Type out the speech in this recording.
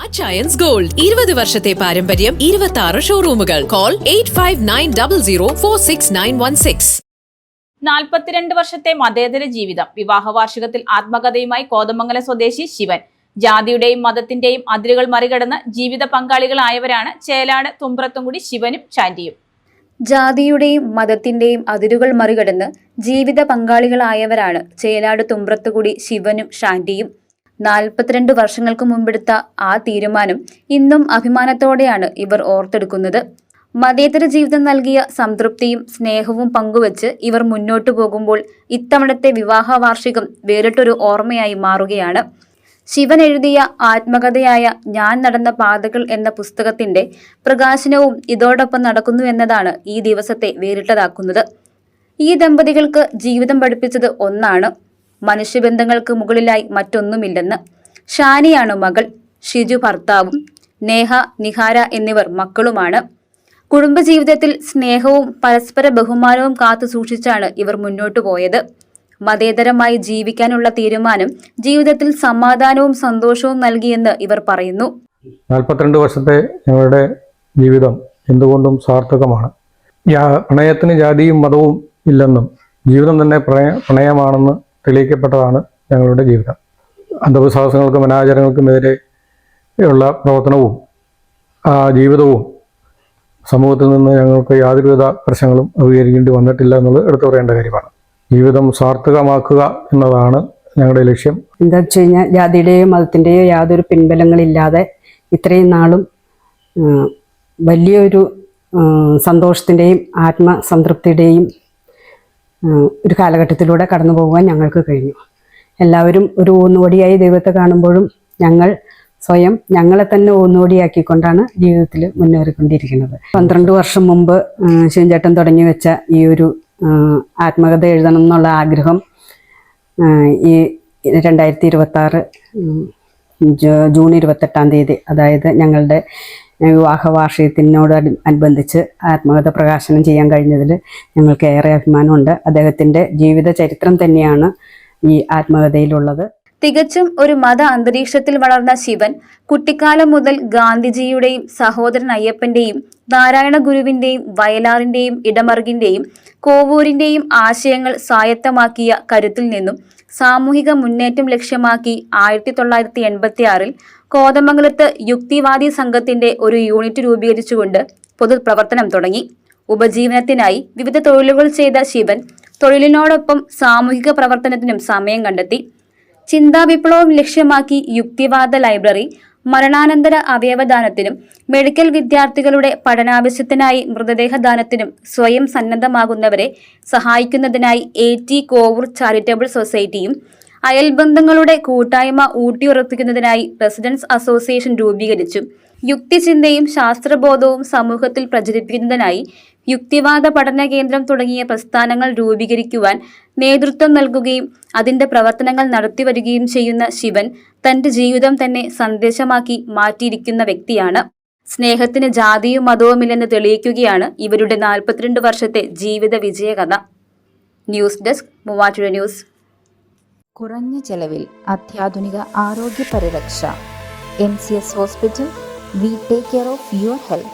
Achayans gold 20 വർഷത്തെ പാരമ്പര്യം 26 ഷോറൂമുകൾ. Call 8590046916. 42 വർഷത്തെ മതേതര ജീവിതം. വിവാഹ വാർഷികത്തിൽ ആത്മകഥയുമായി കോതമംഗലം സ്വദേശി ശിവൻ. ജാതിയുടെയും മതത്തിന്റെയും അതിരുകൾ മറികടന്ന് ജീവിത പങ്കാളികളായവരാണ് ചേലാട് തുമ്പ്രത്തുംകുടി ശിവനും ശാന്റിയും. ജാതിയുടെയും മതത്തിന്റെയും അതിരുകൾ മറികടന്ന് ജീവിത പങ്കാളികളായവരാണ് ചേലാട് തുമ്പ്രത്തുകുടി ശിവനും ശാന്റിയും. 42 വർഷങ്ങൾക്ക് മുമ്പെടുത്ത ആ തീരുമാനം ഇന്നും അഭിമാനത്തോടെയാണ് ഇവർ ഓർത്തെടുക്കുന്നത്. മതേതര ജീവിതം നൽകിയ സംതൃപ്തിയും സ്നേഹവും പങ്കുവച്ച് ഇവർ മുന്നോട്ടു പോകുമ്പോൾ ഇത്തവണത്തെ വിവാഹ വാർഷികം വേറിട്ടൊരു ഓർമ്മയായി മാറുകയാണ്. ശിവൻ എഴുതിയ ആത്മകഥയായ ഞാൻ നടന്ന പാതകൾ എന്ന പുസ്തകത്തിന്റെ പ്രകാശനവും ഇതോടൊപ്പം നടക്കുന്നു എന്നതാണ് ഈ ദിവസത്തെ വേറിട്ടതാക്കുന്നത്. ഈ ദമ്പതികൾക്ക് ജീവിതം പഠിപ്പിച്ചത് ഒന്നാണ്: മനുഷ്യബന്ധങ്ങൾക്ക് മുകളിലായി മറ്റൊന്നുമില്ലെന്ന്. ഷാനിയാണ് മകൾ, ഷിജു ഭർത്താവും, നേഹ, നിഹാര എന്നിവർ മക്കളുമാണ്. കുടുംബജീവിതത്തിൽ സ്നേഹവും പരസ്പര ബഹുമാനവും കാത്തു സൂക്ഷിച്ചാണ് ഇവർ മുന്നോട്ടു പോയത്. മതേതരമായി ജീവിക്കാനുള്ള തീരുമാനം ജീവിതത്തിൽ സമാധാനവും സന്തോഷവും നൽകിയെന്ന് ഇവർ പറയുന്നു. 42 വർഷത്തെ ഞങ്ങളുടെ ജീവിതം എന്തുകൊണ്ടും സാർത്ഥകമാണ്. പ്രണയത്തിന് ജാതിയും മതവും ഇല്ലെന്നും ജീവിതം തന്നെ പ്രണയമാണെന്ന് തെളിയിക്കപ്പെട്ടതാണ് ഞങ്ങളുടെ ജീവിതം. അന്ധവിശ്വാസങ്ങൾക്കും അനാചാരങ്ങൾക്കുമെതിരെയുള്ള പ്രവർത്തനവും ജീവിതവും സമൂഹത്തിൽ നിന്ന് ഞങ്ങൾക്ക് യാതൊരുവിധ പ്രശ്നങ്ങളും അഭിമുഖീകരിക്കേണ്ടി വന്നിട്ടില്ല എന്നുള്ളത് എടുത്തു പറയേണ്ട കാര്യമാണ്. ജീവിതം സാർത്ഥകമാക്കുക എന്നതാണ് ഞങ്ങളുടെ ലക്ഷ്യം. എന്താ വെച്ച് കഴിഞ്ഞാൽ ജാതിയുടെയോ മതത്തിൻ്റെയോ യാതൊരു പിൻബലങ്ങളില്ലാതെ ഇത്രയും നാളും വലിയൊരു സന്തോഷത്തിൻ്റെയും ആത്മസംതൃപ്തിയുടെയും ഒരു കാലഘട്ടത്തിലൂടെ കടന്നു പോകുവാൻ ഞങ്ങൾക്ക് കഴിഞ്ഞു. എല്ലാവരും ഒരു ഊന്നുവടിയായി ദൈവത്തെ കാണുമ്പോഴും ഞങ്ങൾ സ്വയം ഞങ്ങളെ തന്നെ ഊന്നുവടിയാക്കിക്കൊണ്ടാണ് ജീവിതത്തിൽ മുന്നേറിക്കൊണ്ടിരിക്കുന്നത്. 12 വർഷം മുമ്പ് ശിവൻചേട്ടൻ തുടങ്ങി വെച്ച ഈ ഒരു ആത്മകഥ എഴുതണം എന്നുള്ള ആഗ്രഹം ഈ 2026 ജൂൺ 28 അതായത് ഞങ്ങളുടെ വിവാഹ വാർഷികത്തിനോട് അനുബന്ധിച്ച് ആത്മകഥ പ്രകാശനം ചെയ്യാൻ കഴിഞ്ഞതിൽ ഞങ്ങൾക്ക് ഏറെ അഭിമാനമുണ്ട്. അദ്ദേഹത്തിൻ്റെ ജീവിത ചരിത്രം തന്നെയാണ് ഈ ആത്മകഥയിലുള്ളത്. തികച്ചും ഒരു മത അന്തരീക്ഷത്തിൽ വളർന്ന ശിവൻ കുട്ടിക്കാലം മുതൽ ഗാന്ധിജിയുടെയും സഹോദരൻ അയ്യപ്പന്റെയും നാരായണ ഗുരുവിന്റെയും വയലാറിന്റെയും ഇടമറുകിന്റെയും കോവൂരിന്റെയും ആശയങ്ങൾ സ്വായത്തമാക്കിയ കരുത്തിൽ നിന്നും സാമൂഹിക മുന്നേറ്റം ലക്ഷ്യമാക്കി 1986 കോതമംഗലത്ത് യുക്തിവാദി സംഘത്തിന്റെ ഒരു യൂണിറ്റ് രൂപീകരിച്ചുകൊണ്ട് പൊതുപ്രവർത്തനം തുടങ്ങി. ഉപജീവനത്തിനായി വിവിധ തൊഴിലുകൾ ചെയ്ത ശിവൻ തൊഴിലിനോടൊപ്പം സാമൂഹിക പ്രവർത്തനത്തിനും സമയം കണ്ടെത്തി. ചിന്താവിപ്ലവം ലക്ഷ്യമാക്കി യുക്തിവാദ ലൈബ്രറി, മരണാനന്തര അവയവദാനത്തിനും മെഡിക്കൽ വിദ്യാർത്ഥികളുടെ പഠനാവശ്യത്തിനായി മൃതദേഹദാനത്തിനും സ്വയം സന്നദ്ധമാകുന്നവരെ സഹായിക്കുന്നതിനായി AT കോവൂർ ചാരിറ്റബിൾ സൊസൈറ്റിയും അയൽബന്ധങ്ങളുടെ കൂട്ടായ്മ ഊട്ടിയുറപ്പിക്കുന്നതിനായി റെസിഡൻസ് അസോസിയേഷൻ രൂപീകരിച്ചു. യുക്തിചിന്തയും ശാസ്ത്രബോധവും സമൂഹത്തിൽ പ്രചരിപ്പിക്കുന്നതിനായി യുക്തിവാദ പഠന കേന്ദ്രം തുടങ്ങിയ പ്രസ്ഥാനങ്ങൾ രൂപീകരിക്കുവാൻ നേതൃത്വം നൽകുകയും അതിന്റെ പ്രവർത്തനങ്ങൾ നടത്തിവരികയും ചെയ്യുന്ന ശിവൻ തന്റെ ജീവിതം തന്നെ സന്ദേശമാക്കി മാറ്റിയിരിക്കുന്ന വ്യക്തിയാണ്. സ്നേഹത്തിന് ജാതിയും മതവുമില്ലെന്ന് തെളിയിക്കുകയാണ് ഇവരുടെ 42 വർഷത്തെ ജീവിത വിജയകഥ. News desk, Muvattupuzha news. കുറഞ്ഞ ചെലവിൽ അത്യാധുനിക ആരോഗ്യ പരിരക്ഷ. MCS hospital. We take care of your health.